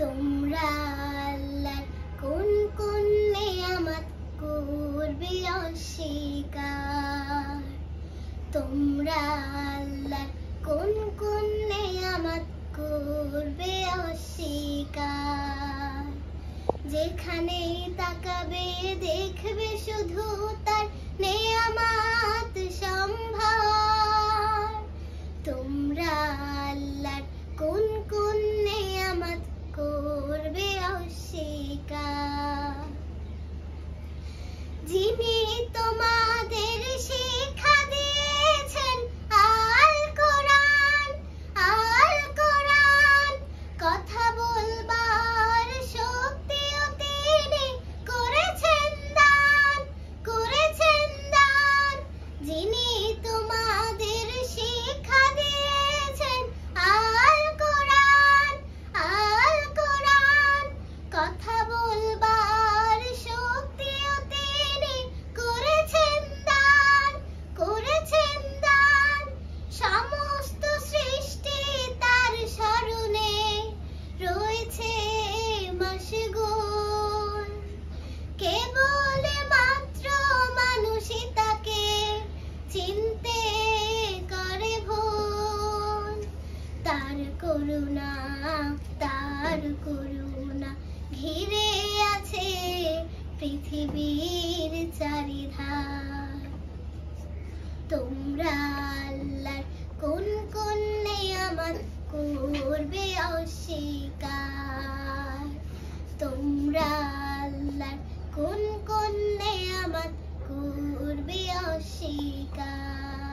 তোমরা আল্লাহর কোন কোন নেয়ামত করবে অস্বীকার। তোমরা আল্লাহর কোন কোন নেয়ামত করবে অস্বীকার। যেখানেই তাকাবে দেখবে শুধু তার নেয়ামত সম্ভার। তোমরা আল্লাহর কোন কোন নেয়ামত করবে অস্বীকার। যিনি তোমাদের শিক্ষা দিয়েছেন আল কোরআন, আল কোরআন। কথা বলবার শক্তিও তিনি করেছেন দান, করেছেন দান। যিনি তোমাদের শিক্ষা দিয়েছেন আল কোরআন, আল কোরআন। কথা বলবার শক্তিও তিনি করেছেন দান, করেছেন দান। সমস্ত সৃষ্টি তার স্মরণে রয়েছে মশগুল। কেবল মাত্র মানুষই তাকে চিনতে করে ভুল। তার করুণা, তার করুণা ঘিরে আছে পৃথিবীর চারিধার। তোমরা আল্লাহর কোন কোন নেয়ামত করবে অস্বীকার। তোমরা আল্লাহর কোন কোন নেয়ামত করবে অস্বীকার।